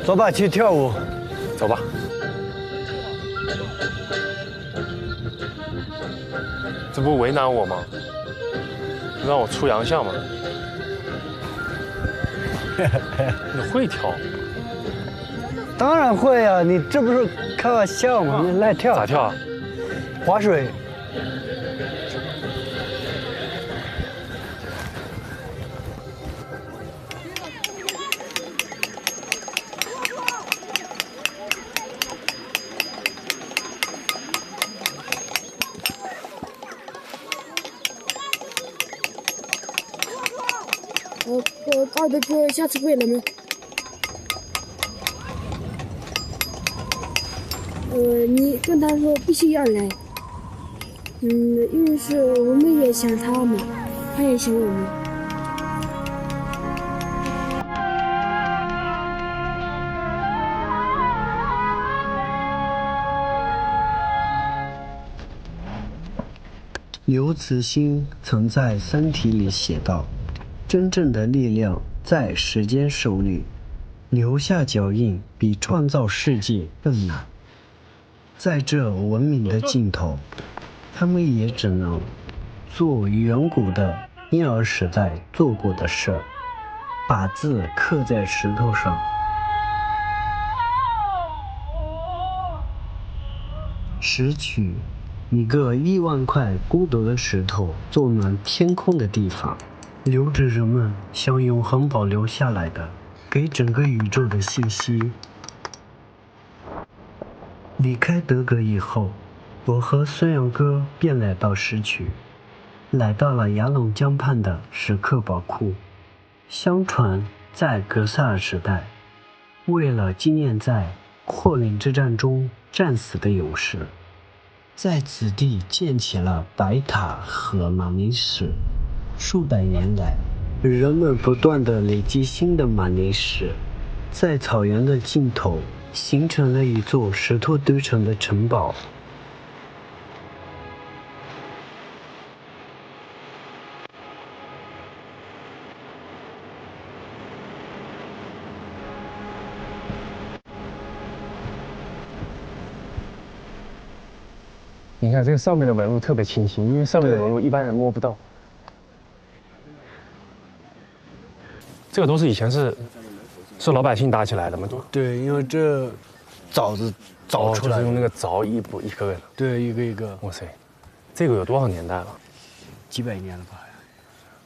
走吧，去跳舞。走吧。这不为难我吗？让我出洋相吗？你会跳？当然会啊，你这不是开玩笑吗？你来跳。咋跳啊？划水。高德哥下次会来吗？你跟他说必须要来。因为是我们也想他嘛，他也想我们。刘慈欣曾在《三体》里写道：“真正的力量在时间手里，留下脚印比创造世界更难。”在这文明的尽头，他们也只能做远古的婴儿时代做过的事，把字刻在石头上。拾取一个1万块孤独的石头做暖天空的地方，留着人们想永恒保留下来的给整个宇宙的信息。离开德格以后，我和孙杨哥便来到市区，来到了雅砻江畔的石刻宝库。相传在格萨尔时代，为了纪念在阔岭之战中战死的勇士，在此地建起了白塔和马尼石。数百年来，人们不断地累积新的马尼石，在草原的尽头形成了一座石头堆成的城堡。你看这个上面的纹路特别清晰，因为上面的纹路一般人摸不到。这个都是以前是老百姓搭起来的吗？对，因为这凿子凿出来就是用那个凿一步一个个的。对，一个一个。哇塞，这个有多少年代了？几百年了吧？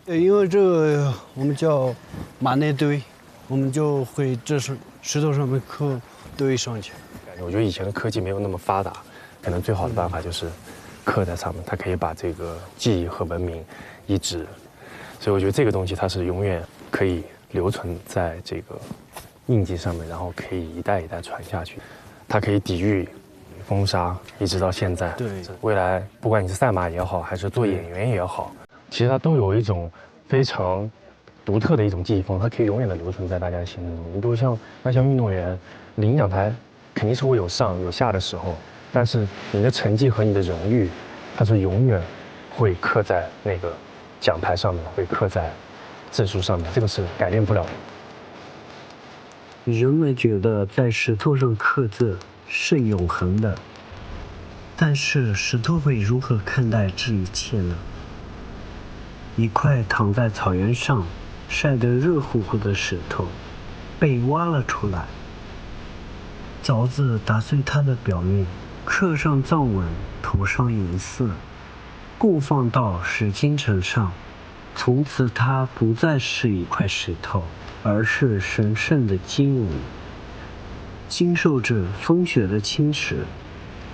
对，因为这个我们叫马内堆，我们就会这是石头上面刻堆上去。我觉得以前的科技没有那么发达，可能最好的办法就是刻在上面，它可以把这个记忆和文明移植。所以我觉得这个东西它是永远可以留存在这个印记上面，然后可以一代一代传下去。它可以抵御风沙，一直到现在。对，未来不管你是赛马也好，还是做演员也好，其实它都有一种非常独特的一种技艺风，它可以永远的留存在大家的心中。你比如像运动员领奖台，肯定是会有上有下的时候，但是你的成绩和你的荣誉，它是永远会刻在那个奖牌上面，会刻在证书上面，这个是改变不了的。人们觉得在石头上刻字是永恒的，但是石头会如何看待这一切呢？一块躺在草原上晒得热乎乎的石头被挖了出来，凿子打碎它的表面，刻上藏文，涂上颜色，固放到石青城上。从此它不再是一块石头，而是神圣的经文，经受着风雪的侵蚀，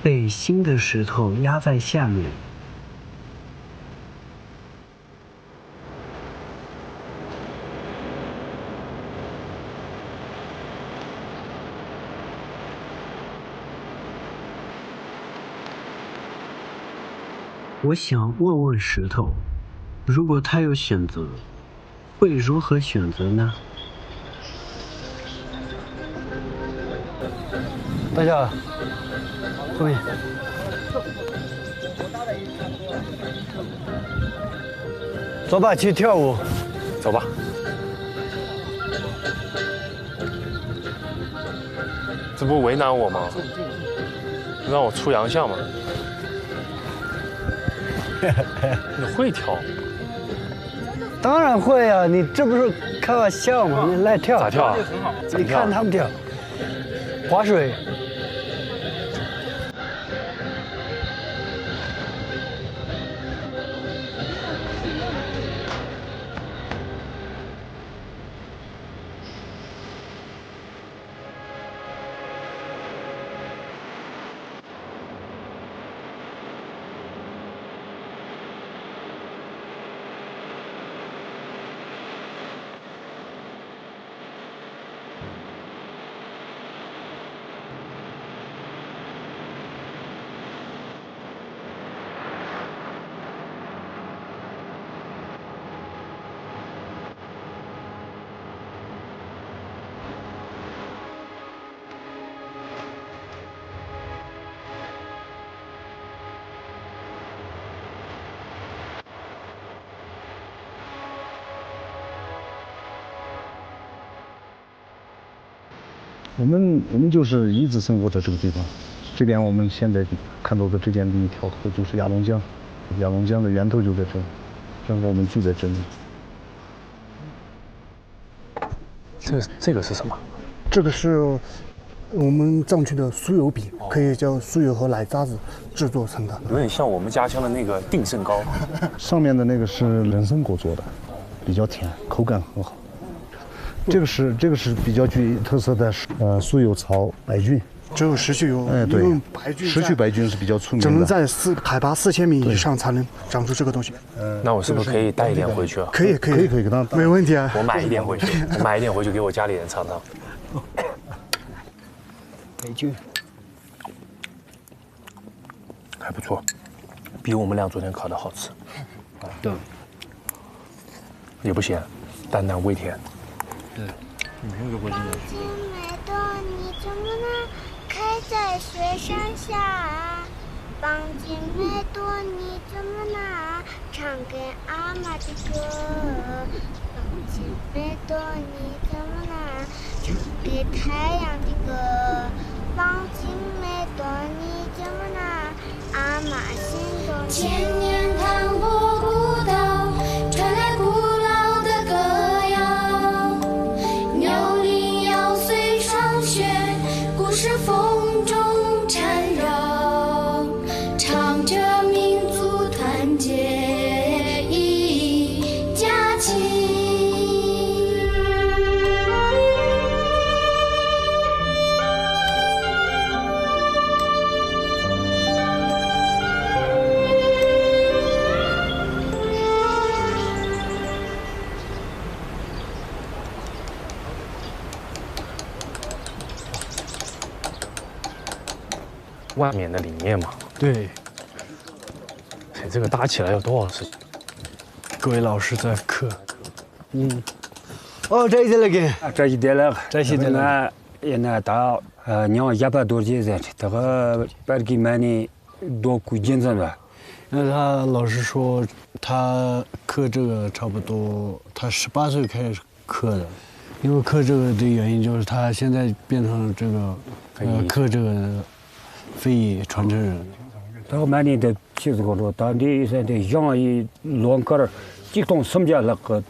被新的石头压在下面。我想问问石头，如果他有选择，会如何选择呢？大家后面走吧，去跳舞。走吧。这不为难我吗？让我出洋相吗？你会跳？当然会啊，你这不是开玩笑吗？你来跳。咋跳啊？你看他们跳，划水。我们就是一直生活在这个地方，这边我们现在看到的这边的一条河就是鸭龙江，鸭龙江的源头就在这，正好我们住在这里。这个是什么？这个是我们藏区的酥油饼，可以叫酥油和奶渣子制作成的，有点像我们家乡的那个定胜糕。上面的那个是人参果做的，比较甜，口感很好。这个是比较具特色的，酥油炒白菌。只有石须油，对，因为白菌石须白菌是比较出名的，只能在海拔4000米以上才能长出这个东西。那我是不是可以带一点回去啊？可以，给他没问题啊。我买一点回去，给我家里人尝尝。白菌还不错，比我们俩昨天烤的好吃。对，也不咸，淡淡微甜。对，美朵，你怎么能开在雪山下？方巾美朵，你怎么能唱给阿妈的歌？方巾美朵，你怎么能唱给太阳的歌？方巾美朵，你怎么能阿妈心中？千年磅礴古道，传来古老的歌谣。牛铃摇碎霜雪，故事风中缠绕，唱着民族团结一家亲。外面的里面嘛。对，这个搭起来要多少时间？各位老师在课。哦，这一点了给，这一点了，这一点了。也那到娘100多斤在，这个白给买的多贵斤子了。那他老师说，他刻这个差不多，他18岁开始刻的，因为刻这个的原因就是他现在变成了这个刻这个非遗传承人。这个买的其实个说，当地现在养一乱个儿，几栋什么家那个。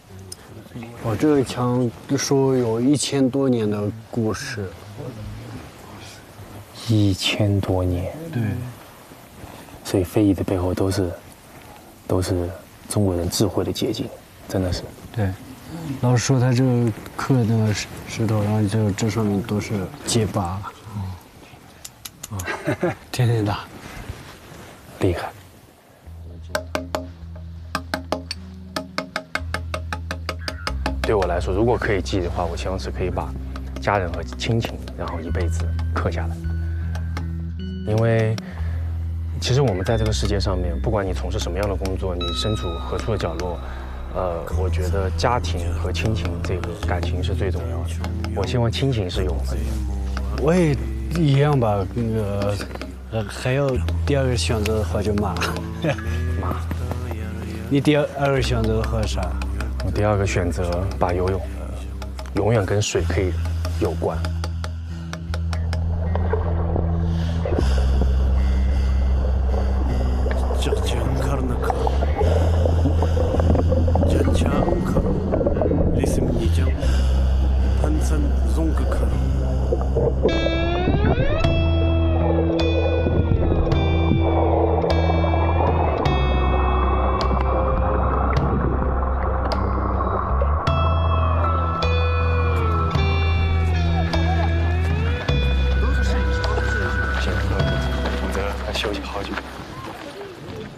哦，这个墙说有1000多年的故事。1000多年。对。所以非遗的背后都是中国人智慧的结晶，真的是。对，老师说他这个刻那个石头，然后这上面都是结疤。天天打，厉害。对我来说，如果可以记的话，我希望是可以把家人和亲情，然后一辈子刻下来。因为其实我们在这个世界上面，不管你从事什么样的工作，你身处何处的角落，我觉得家庭和亲情这个感情是最重要的。我希望亲情是永恒的。我也一样吧。那个还有第二个选择的话就马。马。你第二个选择和啥？我第二个选择把游泳，永远跟水可以有关。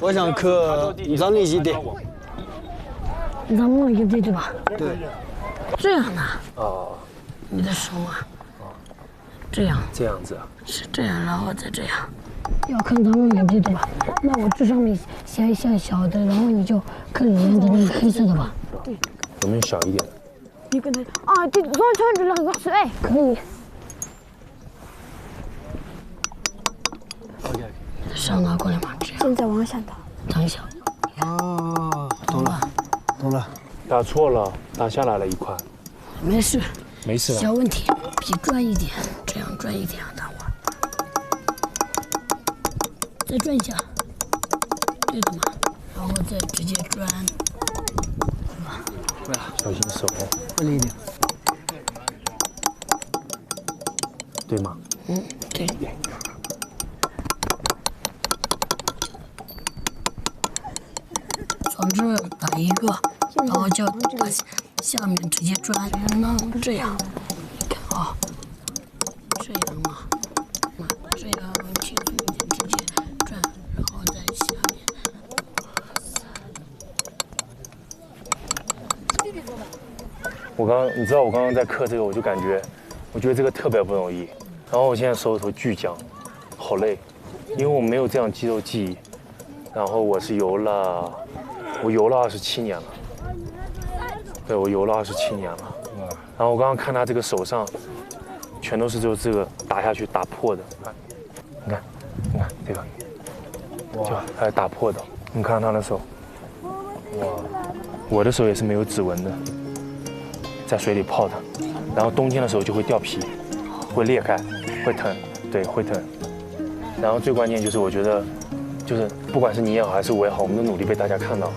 我想刻让利息点。让我一对对吧？对。这样的。哦。你的手啊。这样。这样子。是这样，然后再这样。要刻让我一对对吧？那我这上面写一下小的，然后你就刻里面的那个黑色的吧。对。有没有小一点的？你跟他啊，对，左圈这两个是哎，可以。上拿过来嘛，这样。现在往下打。等一下。哦，懂了，懂了。打错了，打下来了一块。没事。没事。小问题，笔转一点，这样转一点，打我。再转一下，对的嘛，然后再直接转。对了，小心手。用力一点。对吗？嗯，对。从这打一个，然后就把下面直接转，那这样，你看啊，这样嘛，这样轻松一点，直接转，然后在下面。你知道我刚刚在刻这个，我就感觉，我觉得这个特别不容易。然后我现在手里头巨僵，好累，因为我没有这样肌肉记忆。然后我游了27年了，对，我游了27年了。然后我刚刚看他这个手上，全都是就这个打下去打破的，你看这个，就还有打破的，你看他的手，哇，我的手也是没有指纹的，在水里泡它，然后冬天的时候就会掉皮，会裂开，会疼，对，会疼。然后最关键就是我觉得。就是不管是你也好，还是我也好，我们的努力被大家看到。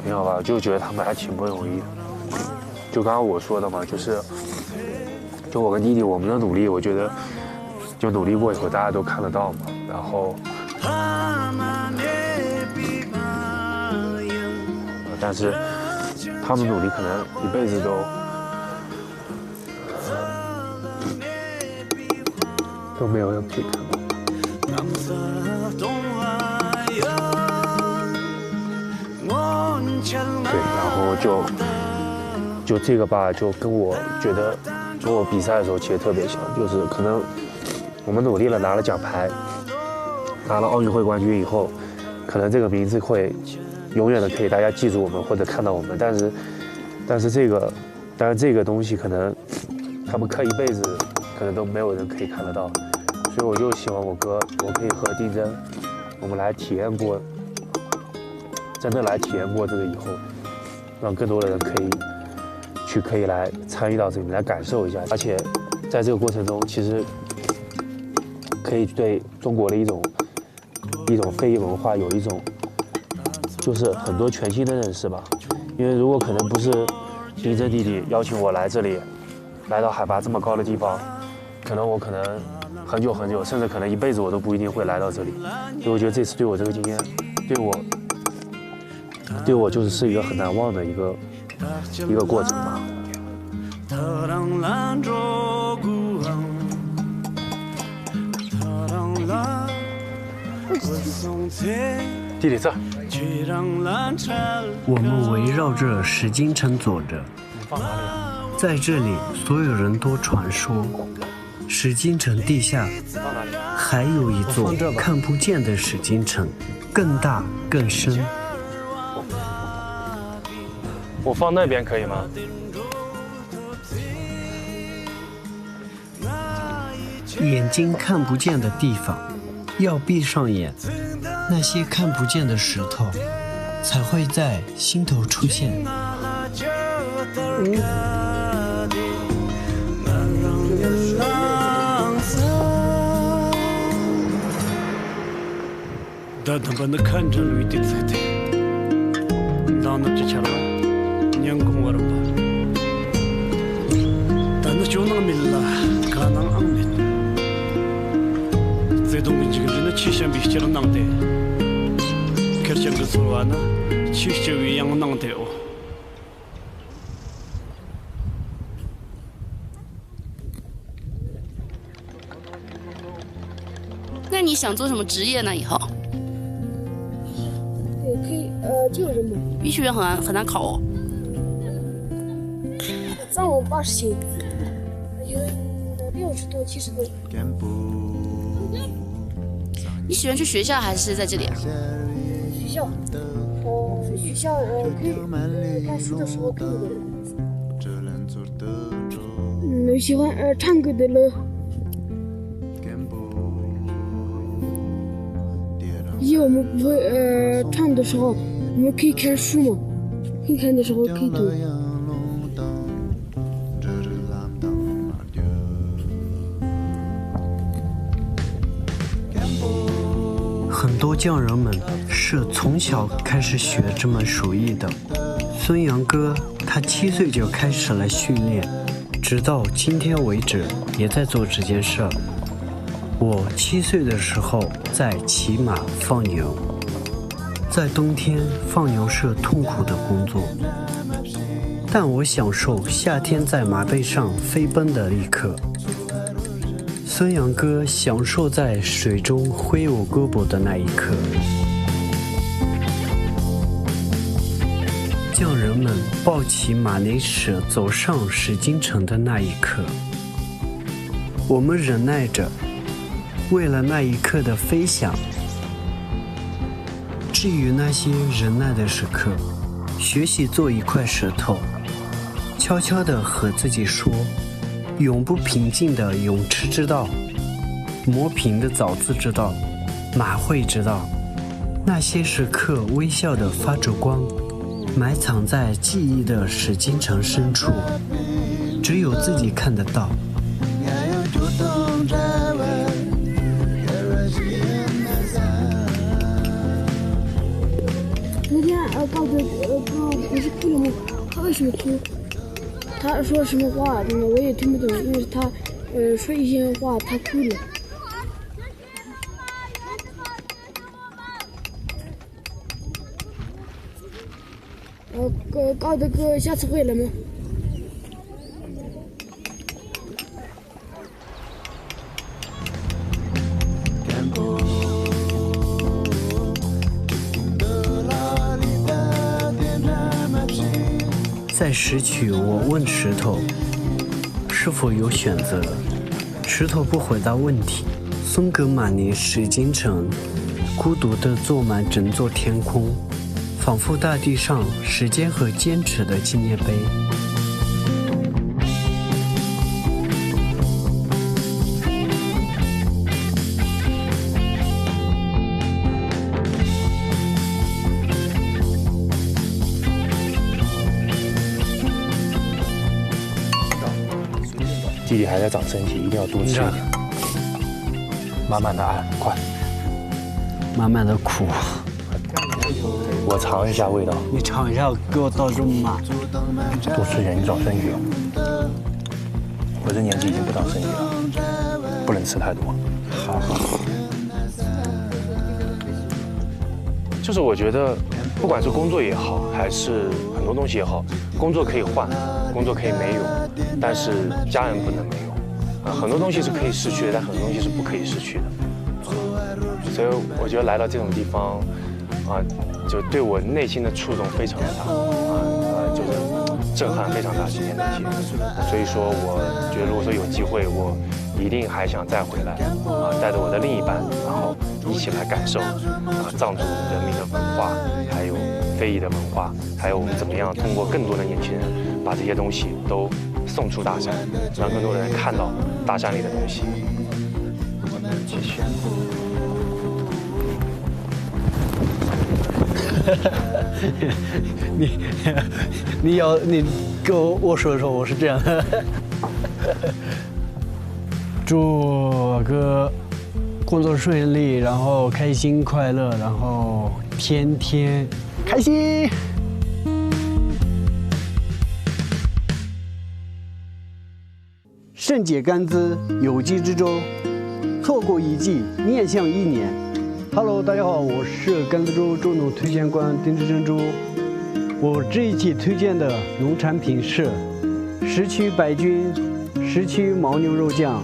挺好吧，就觉得他们还挺不容易的。就刚刚我说的嘛，就我跟弟弟我们的努力，我觉得就努力过以后大家都看得到嘛。然后，但是他们努力可能一辈子都没有人可以看到。对，然后就这个吧，就跟我觉得跟我比赛的时候其实特别像，就是可能我们努力了，拿了奖牌，拿了奥运会冠军以后，可能这个名字会永远的可以大家记住我们或者看到我们，但是这个东西可能他们刻一辈子，可能都没有人可以看得到，所以我就希望我可以和丁真，我们来体验过。真的来体验过这个以后，让更多的人可以来参与到这里面来感受一下，而且在这个过程中，其实可以对中国的一种非遗文化有一种就是很多全新的认识吧。因为如果可能不是丁真弟弟邀请我来这里，来到海拔这么高的地方，我可能很久很久，甚至可能一辈子我都不一定会来到这里。所以我觉得这次对我这个经验，对我就是一个很难忘的一个过程吧。弟弟这，我们围绕着石金城走着，在这里，所有人都传说，石金城地下还有一座看不见的石金城，更大更深。我放那边可以吗？眼睛看不见的地方，要闭上眼，那些看不见的石头才会在心头出现。他们看着绿的彩的，到那之前了。年公我了吧？但是就那么了，可能安慰。最终跟这个人的气象比起来难的，可是这个说话呢，气象一样难的哦。那你想做什么职业呢？以后？可以救人嘛。医学院很难考哦。上午80斤，有60多、70多。你喜欢去学校还是在这里啊？学校，学校可以看书的时候可以的。喜欢唱歌的了。以后我们不会唱的时候，我们可以看书嘛，可以看的时候可以读。很多匠人们是从小开始学这门手艺的。孙杨哥他7岁就开始了训练，直到今天为止也在做这件事。我7岁的时候在骑马放牛，在冬天放牛是痛苦的工作，但我享受夏天在马背上飞奔的一刻。孙杨哥享受在水中挥舞胳膊的那一刻。匠人们抱起马内石走上石金城的那一刻，我们忍耐着，为了那一刻的飞翔。至于那些忍耐的时刻，学习做一块石头，悄悄地和自己说，永不平静的泳池之道，磨平的枣子之道，马会之道。那些时刻微笑的发着光，埋藏在记忆的石金城深处，只有自己看得到。昨天告诉不是哭了吗？他为什么哭？他说什么话？我也听不懂，因为他说一些话，他哭了。高德哥下次会来吗？在石曲，我问石头是否有选择，石头不回答问题。松格玛尼石金城孤独地坐满整座天空，仿佛大地上时间和坚持的纪念碑。弟弟还在长身体，一定要多吃一点。慢慢的按，快。慢慢的苦。我尝一下味道。你尝一下，给我倒这么慢。多吃点，你长身体了。我这年纪已经不长身体了，不能吃太多。好。就是我觉得，不管是工作也好，还是很多东西也好，工作可以换，工作可以没有，但是家人不能没有。很多东西是可以失去的，但很多东西是不可以失去的。所以我觉得来到这种地方，就对我内心的触动非常的大，就是震撼非常大，今天那些。所以说，我觉得如果说有机会，我一定还想再回来，带着我的另一半，然后一起来感受藏族人民的文化，还有非遗的文化，还有我们怎么样通过更多的年轻人把这些东西都送出大山，让更多的人看到大山里的东西。谢谢。你跟我握手的时候，我是这样。祝哥工作顺利，然后开心快乐，然后天天开心。肾解甘孜有机之粥，错过一季，面向一年。Hello， 大家好，我是甘孜粥粥农推荐官丁志珍猪。我这一期推荐的农产品是石渠白菌石渠牦牛肉酱。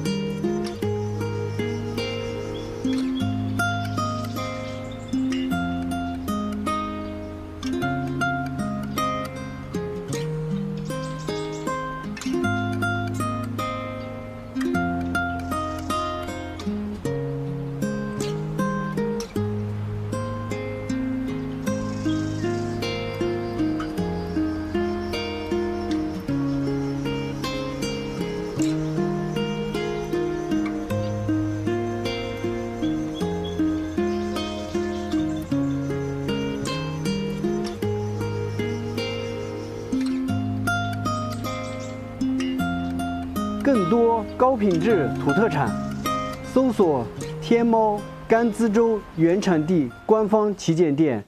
更多高品质土特产，搜索天猫甘孜粥原产地官方旗舰店。